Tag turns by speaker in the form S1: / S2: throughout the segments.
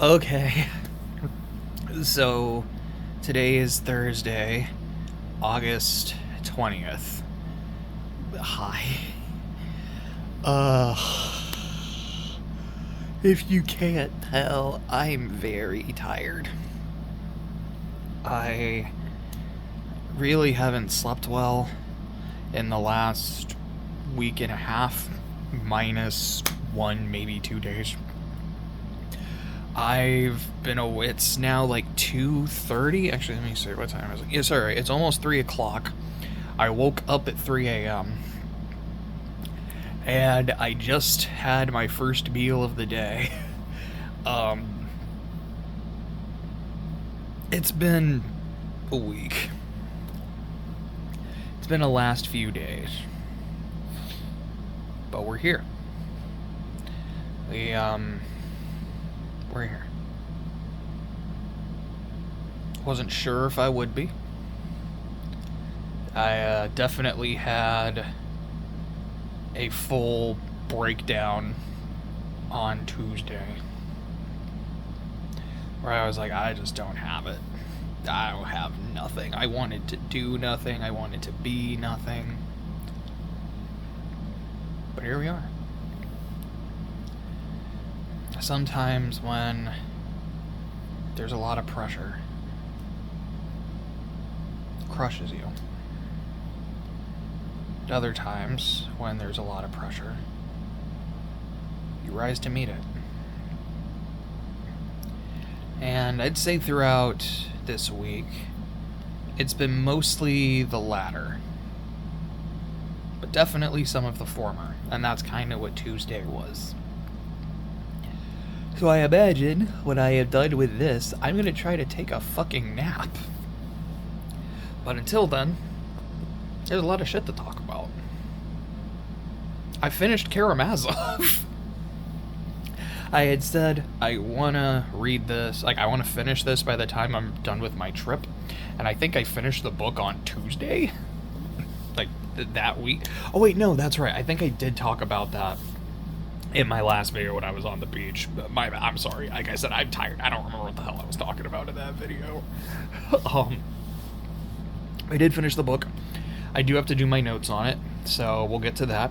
S1: Okay, so today is Thursday, August 20th. Hi. Uh, if you can't tell, I'm very tired. I really haven't slept well in the last week and a half, minus 1, maybe 2 days. I've been away. It's now like 2:30. Actually, let me see what time is it. Yeah, sorry, it's almost 3 o'clock. I woke up at 3 a.m. and I just had my first meal of the day. Um, it's been a week. It's been the last few days, but we're here. We we're here. Wasn't sure if I would be. I definitely had a full breakdown on Tuesday where I was like, I just don't have it. I don't have nothing. I wanted to do nothing. I wanted to be nothing. But here we are. Sometimes when there's a lot of pressure, it crushes you. Other times, when there's a lot of pressure, you rise to meet it. And I'd say throughout this week, it's been mostly the latter, but definitely some of the former, and that's kind of what Tuesday was. So I imagine when I am done with this, I'm gonna try to take a fucking nap. But until then, there's a lot of shit to talk about. I finished Karamazov. I had said I want to read this, I want to finish this by the time I'm done with my trip. And I think I finished the book on Tuesday. Like, that week. Oh, wait, no, that's right. I think I did talk about that in my last video when I was on the beach. I'm sorry. Like I said, I'm tired. I don't remember what the hell I was talking about in that video. I did finish the book. I do have to do my notes on it, so we'll get to that.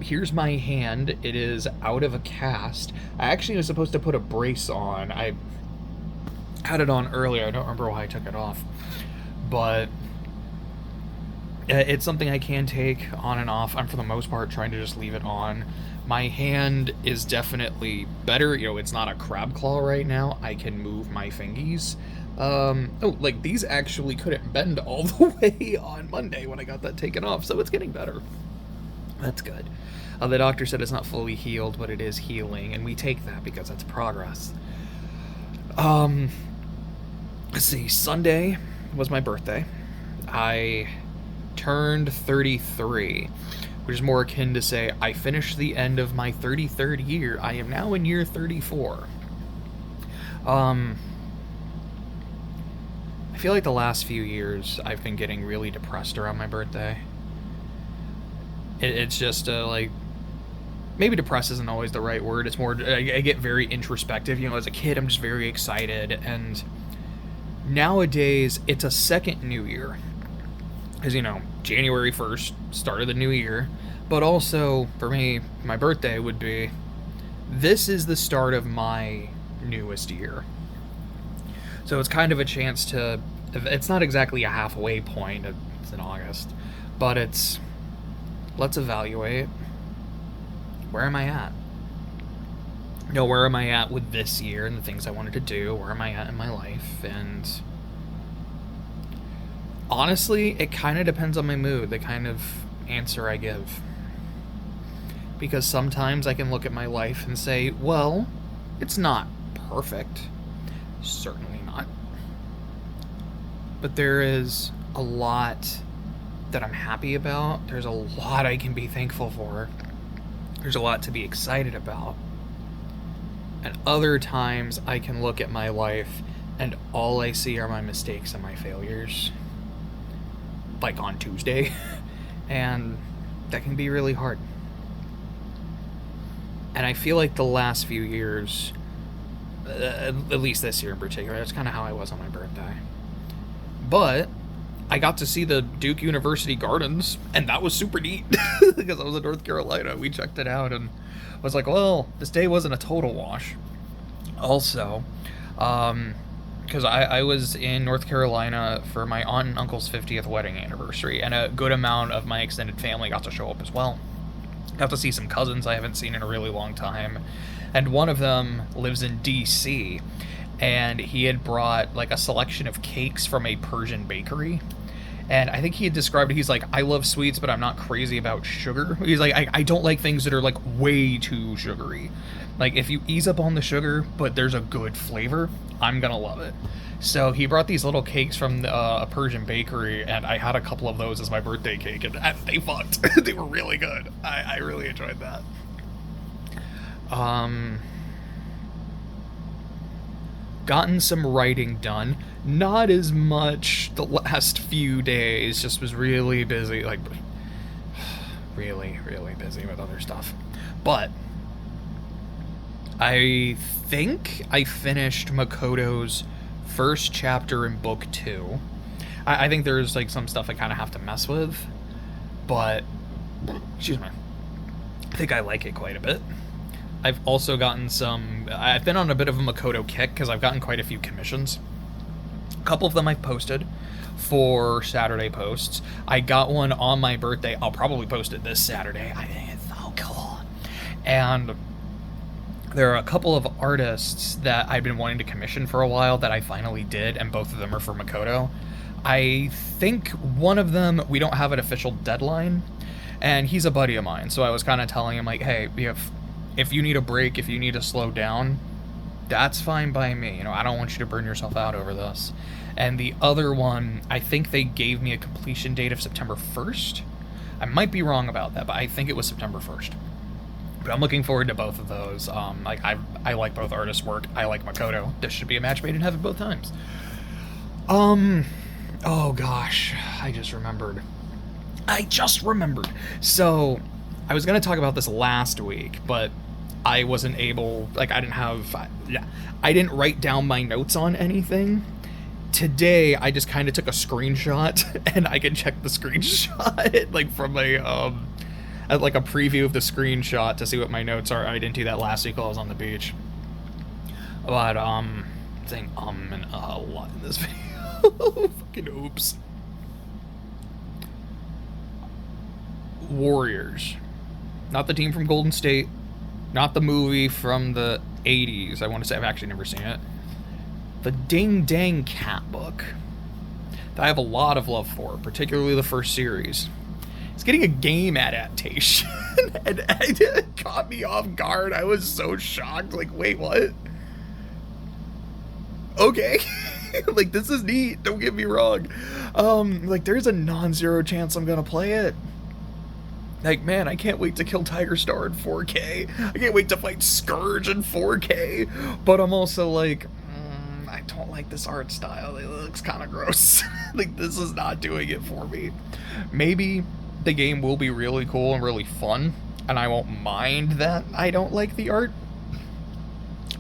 S1: Here's my hand. It is out of a cast. I actually was supposed to put a brace on. I had it on earlier. I don't remember why I took it off. But it's something I can take on and off. I'm, for the most part, trying to just leave it on. My hand is definitely better. You know, it's not a crab claw right now. I can move my fingies. Like, these actually couldn't bend all the way on Monday when I got that taken off, so it's getting better. That's good. The doctor said it's not fully healed, but it is healing, and we take that because that's progress. Let's see, Sunday was my birthday. I turned 33, which is more akin to say I finished the end of my 33rd year. I am now in year 34. I feel like the last few years I've been getting really depressed around my birthday. It's just like, maybe depressed isn't always the right word. It's more, I get very introspective. You know, as a kid, I'm just very excited, and nowadays it's a second new year. Because, you know, January 1st, start of the new year. But also, for me, my birthday would be, this is the start of my newest year. So it's kind of a chance to, it's not exactly a halfway point, it's in August, but it's, let's evaluate, where am I at? You know, where am I at with this year and the things I wanted to do? Where am I at in my life? And honestly, it kind of depends on my mood, the kind of answer I give. Because sometimes I can look at my life and say, well, it's not perfect. Certainly not. But there is a lot that I'm happy about. There's a lot I can be thankful for. There's a lot to be excited about. And other times I can look at my life and all I see are my mistakes and my failures. Like on Tuesday. And that can be really hard. And I feel like the last few years, at least this year in particular. That's kind of how I was on my birthday. But I got to see the Duke University Gardens, and that was super neat because I was in North Carolina. We checked it out and was like, well, this day wasn't a total wash. Also, because I was in North Carolina for my aunt and uncle's 50th wedding anniversary, and a good amount of my extended family got to show up as well. Got to see some cousins I haven't seen in a really long time, and one of them lives in DC, and he had brought like a selection of cakes from a Persian bakery. And I think he had described it, he's like, I love sweets, but I'm not crazy about sugar. He's like, I don't like things that are like way too sugary. Like, if you ease up on the sugar, but there's a good flavor, I'm gonna love it. So he brought these little cakes from a Persian bakery, and I had a couple of those as my birthday cake, and they fucked. They were really good. I really enjoyed that. Gotten some writing done. Not as much the last few days. Just was really busy. Like, really, really busy with other stuff. But I think I finished Makoto's first chapter in book 2. I think there's like some stuff I kind of have to mess with, but excuse me, I think I like it quite a bit. I've also gotten I've been on a bit of a Makoto kick because I've gotten quite a few commissions. A couple of them I've posted for Saturday posts. I got one on my birthday. I'll probably post it this Saturday. I think it's so cool. And there are a couple of artists that I've been wanting to commission for a while that I finally did, and both of them are for Makoto. I think one of them, we don't have an official deadline, and he's a buddy of mine, so I was kind of telling him, like, hey, if you need a break, if you need to slow down, that's fine by me. You know, I don't want you to burn yourself out over this. And the other one, I think they gave me a completion date of September 1st. I might be wrong about that, but I think it was September 1st. But I'm looking forward to both of those. I like both artists' work. I like Makoto. This should be a match made in heaven both times. Oh gosh, I just remembered. So, I was gonna talk about this last week, but I wasn't able, like, I didn't write down my notes on anything. Today, I just kind of took a screenshot, and I can check the screenshot, like, from like a preview of the screenshot to see what my notes are. I didn't do that last week while I was on the beach. But, I'm saying and a lot in this video. Fucking oops. Warriors. Not the team from Golden State. Not the movie from the 80s. I want to say I've actually never seen it. The Ding Dang Cat book that I have a lot of love for, particularly the first series. It's getting a game adaptation, and it caught me off guard. I was so shocked. Like, wait, what? Okay. Like, this is neat. Don't get me wrong. Like, there's a non-zero chance I'm gonna play it. Like, man, I can't wait to kill Tiger Star in 4K. I can't wait to fight Scourge in 4K. But I'm also like, I don't like this art style. It looks kind of gross. Like, this is not doing it for me. Maybe the game will be really cool and really fun, and I won't mind that I don't like the art.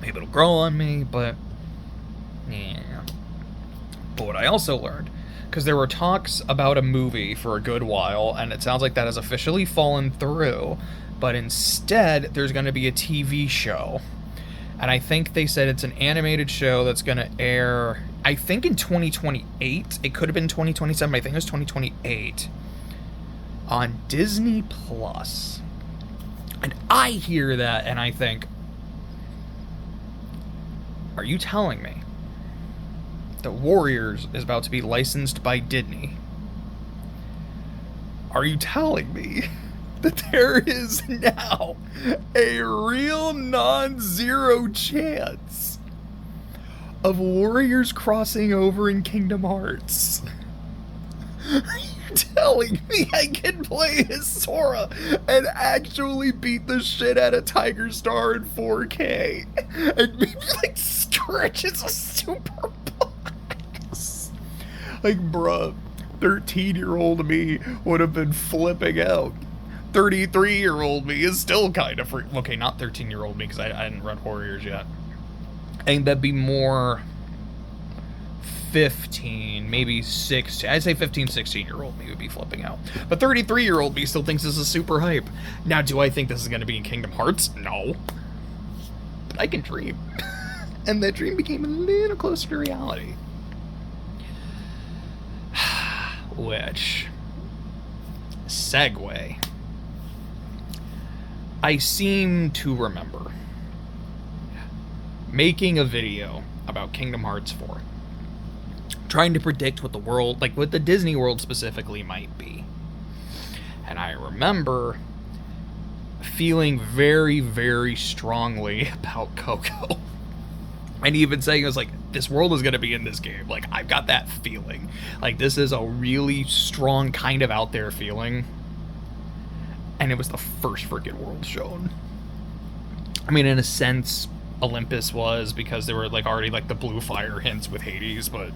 S1: Maybe it'll grow on me, but yeah. But what I also learned, because there were talks about a movie for a good while, and it sounds like that has officially fallen through, but instead there's going to be a TV show. And I think they said it's an animated show that's going to air, I think in 2028. It could have been 2027, but I think it was 2028 on Disney Plus. And I hear that and I think, are you telling me that Warriors is about to be licensed by Disney? Are you telling me that there is now a real non-zero chance of Warriors crossing over in Kingdom Hearts? Are you telling me I can play as Sora and actually beat the shit out of Tiger Star in 4K? And maybe, like, Scourge is a super boss? Like, bruh, 13-year-old me would have been flipping out. 33-year-old me is still kind of okay, not 13-year-old me, because I hadn't run Warriors yet. I think that'd be more 15, maybe 16. I'd say 15, 16-year-old me would be flipping out. But 33-year-old me still thinks this is super hype. Now, do I think this is going to be in Kingdom Hearts? No. But I can dream. And that dream became a little closer to reality. Which, segue. I seem to remember making a video about Kingdom Hearts 4. Trying to predict what the world, like what the Disney world specifically might be. And I remember feeling very, very strongly about Coco. And even saying, I was like, this world is going to be in this game. Like, I've got that feeling. Like, this is a really strong kind of out there feeling. And it was the first freaking world shown. I mean, in a sense, Olympus was, because there were, like, already, like, the blue fire hints with Hades, but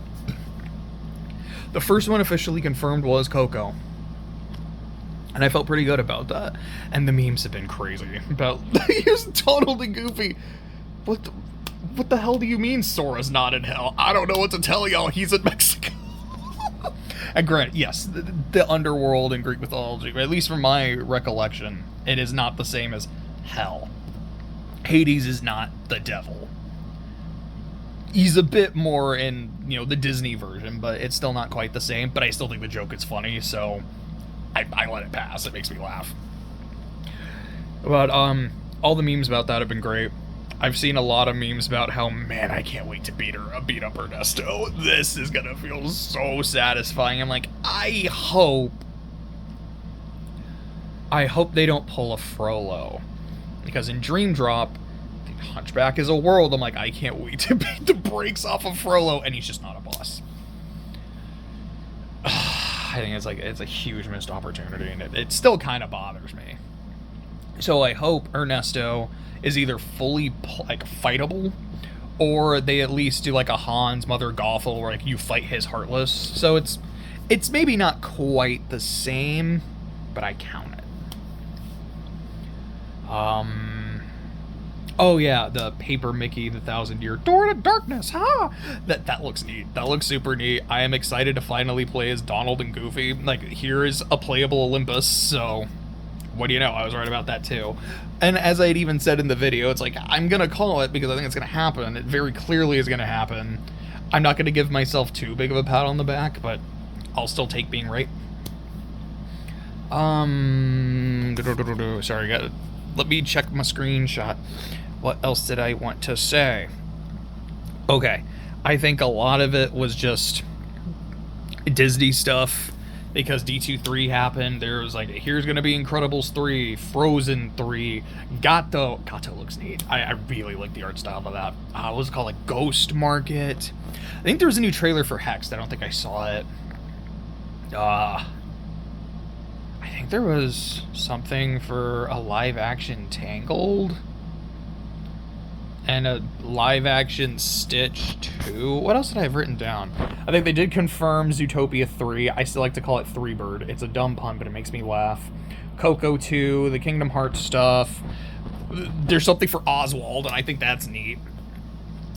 S1: the first one officially confirmed was Coco. And I felt pretty good about that. And the memes have been crazy about, he was totally goofy. What the hell do you mean Sora's not in hell? I don't know what to tell y'all. He's in Mexico. And granted, yes, the underworld in Greek mythology, at least from my recollection, it is not the same as hell. Hades is not the devil. He's a bit more in, you know, the Disney version, but it's still not quite the same. But I still think the joke is funny, so I let it pass. It makes me laugh. But all the memes about that have been great. I've seen a lot of memes about how, man, I can't wait to beat up Ernesto. This is gonna feel so satisfying. I'm like, I hope they don't pull a Frollo. Because in Dream Drop, Hunchback is a world. I'm like, I can't wait to beat the brakes off of Frollo, and he's just not a boss. I think it's a huge missed opportunity, and it still kind of bothers me. So I hope Ernesto is either fully like fightable, or they at least do like a Hans Mother Gothel where like you fight his Heartless. So it's maybe not quite the same, but I count it. Oh yeah, the Paper Mickey, the 1,000-Year Door to Darkness, ha! That looks neat. That looks super neat. I am excited to finally play as Donald and Goofy. Like, here is a playable Olympus, so what do you know? I was right about that too. And as I'd even said in the video, it's like, I'm gonna call it because I think it's gonna happen. It very clearly is gonna happen. I'm not gonna give myself too big of a pat on the back, but I'll still take being right. Sorry, let me check my screenshot. What else did I want to say? Okay, I think a lot of it was just Disney stuff, because D23 happened. There was like, here's gonna be Incredibles 3, Frozen 3, Gato looks neat. I really like the art style of that. What was it called? Like Ghost Market. I think there was a new trailer for Hexed. I don't think I saw it. I think there was something for a live action Tangled. And a live-action Stitch 2. What else did I have written down? I think they did confirm Zootopia 3. I still like to call it 3-Bird. It's a dumb pun, but it makes me laugh. Coco 2, the Kingdom Hearts stuff. There's something for Oswald, and I think that's neat.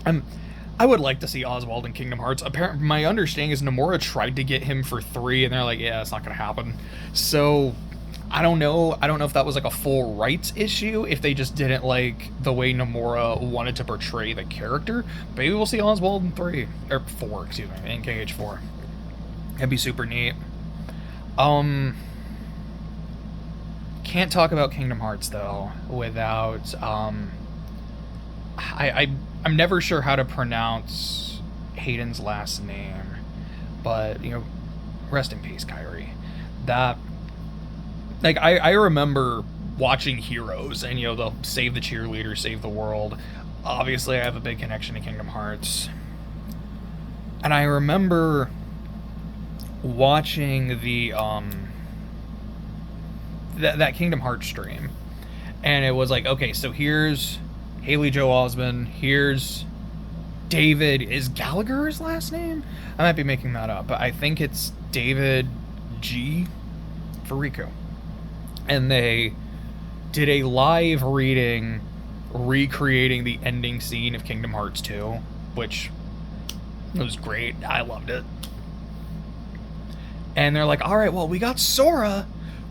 S1: I would like to see Oswald in Kingdom Hearts. Apparently, my understanding is Nomura tried to get him for 3, and they're like, yeah, it's not going to happen. So I don't know if that was like a full rights issue, if they just didn't like the way Nomura wanted to portray the character. Maybe we'll see Oswald in 3, or 4, excuse me, in KH4. That'd be super neat. Can't talk about Kingdom Hearts though without I'm never sure how to pronounce Hayden's last name, but you know, rest in peace, Kyrie. That, like, I remember watching Heroes, and, you know, they'll save the cheerleader, save the world. Obviously, I have a big connection to Kingdom Hearts. And I remember watching the, that Kingdom Hearts stream. And it was like, okay, so here's Haley Joel Osment, here's David, is Gallagher his last name? I might be making that up, but I think it's David G. for Riku. And they did a live reading recreating the ending scene of Kingdom Hearts 2, which was great. I loved it. And they're like, all right, well, we got Sora,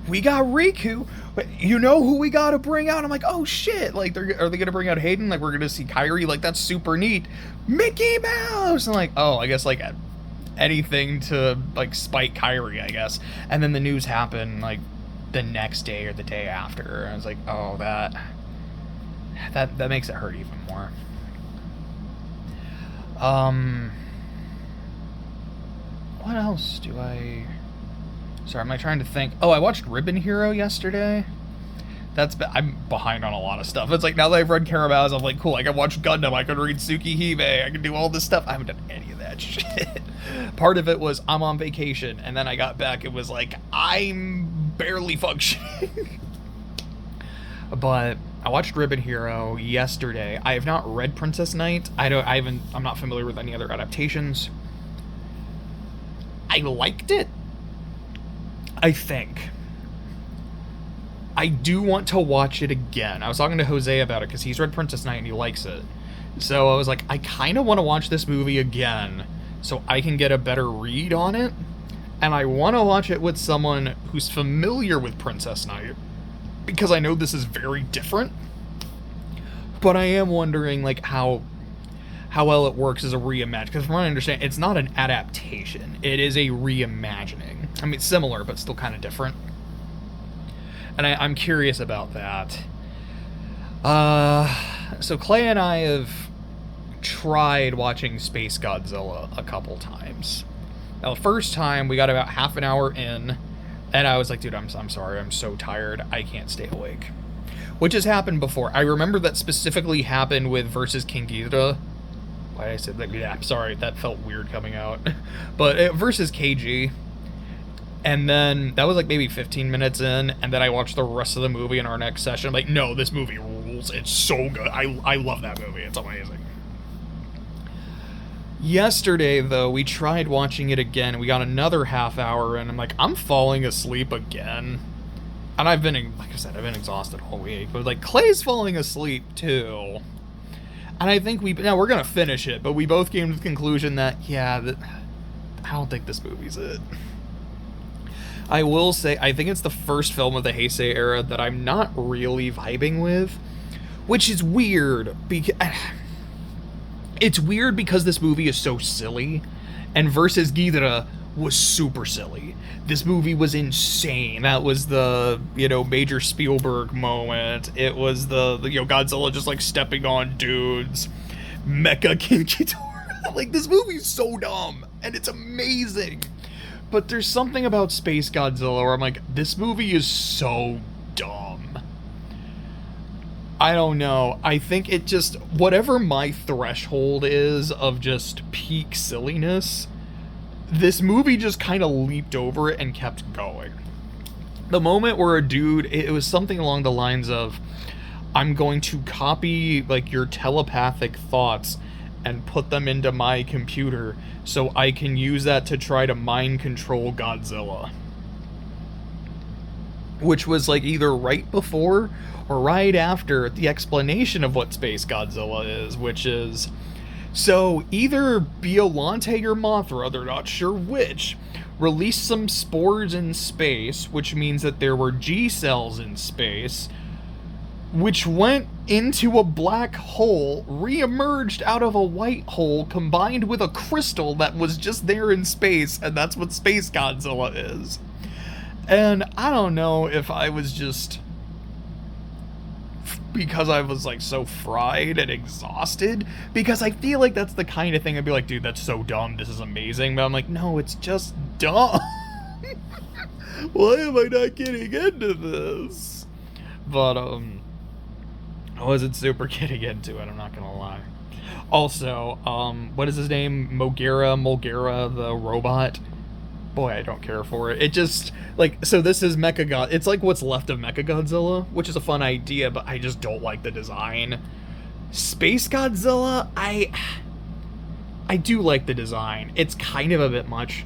S1: we got Riku, but you know who we gotta bring out? I'm like, oh shit, like, are they gonna bring out Hayden? Like, we're gonna see Kairi? Like, that's super neat. Mickey Mouse! And like, oh, I guess, like, anything to, like, spite Kairi, I guess. And then the news happened, like, the next day or the day after. I was like, oh, that makes it hurt even more. What else do I... Sorry, am I trying to think? Oh, I watched Ribbon Hero yesterday. I'm behind on a lot of stuff. It's like, now that I've read Carabaz, I'm like, cool, I can watch Gundam, I can read Tsukihime, I can do all this stuff. I haven't done any of that shit. Part of it was, I'm on vacation, and then I got back, it was like, I'm barely functioning. But I watched Ribbon Hero yesterday. I have not read Princess Knight. I'm not familiar with any other adaptations. I liked it, I think. I do want to watch it again. I was talking to Jose about it because he's read Princess Knight and he likes it. So I was like, I kind of want to watch this movie again so I can get a better read on it. And I want to watch it with someone who's familiar with Princess Knight because I know this is very different. But I am wondering, like, how well it works as a reimagining. Because from what I understand, it's not an adaptation. It is a reimagining. I mean, it's similar, but still kind of different. And I'm curious about that. So Clay and I have tried watching Space Godzilla a couple times. Now, the first time, we got about half an hour in, and I was like, dude, I'm sorry, I'm so tired, I can't stay awake. Which has happened before. I remember that specifically happened with versus King Ghidorah. Why I said that? Yeah, sorry, that felt weird coming out. But versus KG. And then that was like maybe 15 minutes in, and then I watched the rest of the movie in our next session. I'm like, no, this movie rules. It's so good. I love that movie. It's amazing. Yesterday, though, we tried watching it again. We got another half hour in. I'm like, I'm falling asleep again. And I've been, like I said, I've been exhausted all week. But like, Clay's falling asleep too. And I think now we're going to finish it, but we both came to the conclusion that, yeah, I don't think this movie's it. I will say, I think it's the first film of the Heisei era that I'm not really vibing with, which is weird. It's weird because this movie is so silly, and versus Ghidorah was super silly. This movie was insane. That was the, major Spielberg moment. It was the Godzilla just, like, stepping on dudes. Mecha King Ghidorah. Like, this movie's so dumb, and it's amazing. But there's something about Space Godzilla where I'm like, this movie is so dumb. I don't know. I think it just, whatever my threshold is of just peak silliness, this movie just kind of leaped over it and kept going. The moment where a dude, it was something along the lines of, I'm going to copy, like, your telepathic thoughts and put them into my computer so I can use that to try to mind control Godzilla. Which was, like, either right before or right after the explanation of what Space Godzilla is, which is, so either Biollante or Mothra, they're not sure which, released some spores in space, which means that there were G-cells in space, which went into a black hole, re-emerged out of a white hole, combined with a crystal that was just there in space, and that's what Space Godzilla is. And I don't know if I was just, because I was, like, so fried and exhausted, because I feel like that's the kind of thing I'd be like, dude, that's so dumb, this is amazing, but I'm like, no, it's just dumb. Why am I not getting into this? But, I wasn't super getting into it, I'm not gonna lie. Also, what is his name? Mulgera, the robot? Boy, I don't care for it. It just, like, so this is Mechagodzilla. It's like what's left of Mechagodzilla, which is a fun idea, but I just don't like the design. Space Godzilla, I do like the design. It's kind of a bit much.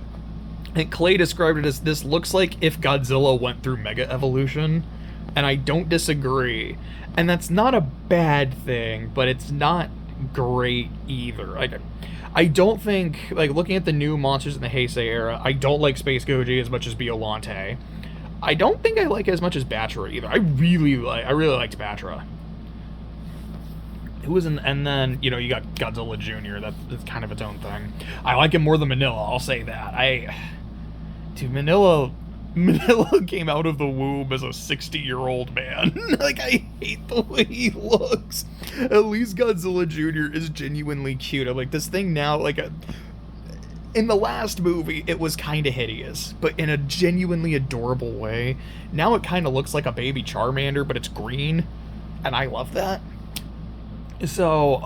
S1: I think Clay described it as, this looks like if Godzilla went through Mega Evolution, and I don't disagree. And that's not a bad thing, but it's not great either. Like, I don't think, like, looking at the new monsters in the Heisei era, I don't like Space Goji as much as Biolante. I don't think I like it as much as Batra either. I really liked Batra. Who was in, and then, you know, you got Godzilla Jr. That's kind of its own thing. I like him more than Manila, I'll say that. Dude, Manila came out of the womb as a 60-year-old man. Like, I hate the way he looks. At least Godzilla Jr. is genuinely cute. I'm like, this thing now, like, in the last movie, it was kind of hideous, but in a genuinely adorable way. Now it kind of looks like a baby Charmander, but it's green, and I love that. So,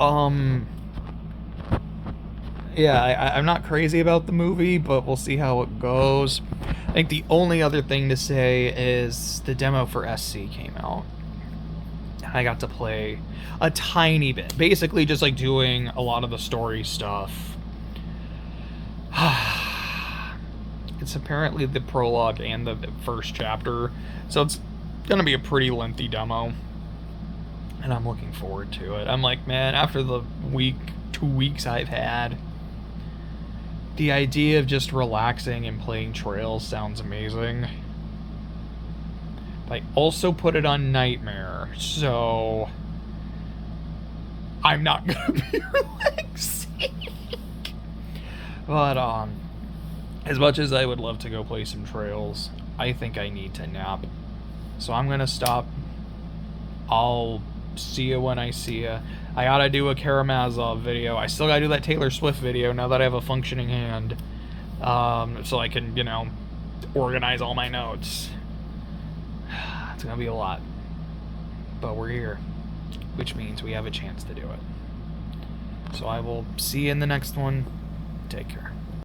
S1: yeah, I'm not crazy about the movie, but we'll see how it goes. I think the only other thing to say is the demo for SC came out. I got to play a tiny bit. Basically just like doing a lot of the story stuff. It's apparently the prologue and the first chapter, so it's gonna be a pretty lengthy demo. And I'm looking forward to it. I'm like, man, after the 2 weeks I've had, the idea of just relaxing and playing Trails sounds amazing. But I also put it on Nightmare, so I'm not gonna be relaxing. But, as much as I would love to go play some Trails, I think I need to nap. So I'm gonna stop. I'll see you when I see you. I gotta do a Karamazov video. I still gotta do that Taylor Swift video now that I have a functioning hand. So I can, you know, organize all my notes. It's gonna be a lot. But we're here, which means we have a chance to do it. So I will see you in the next one. Take care.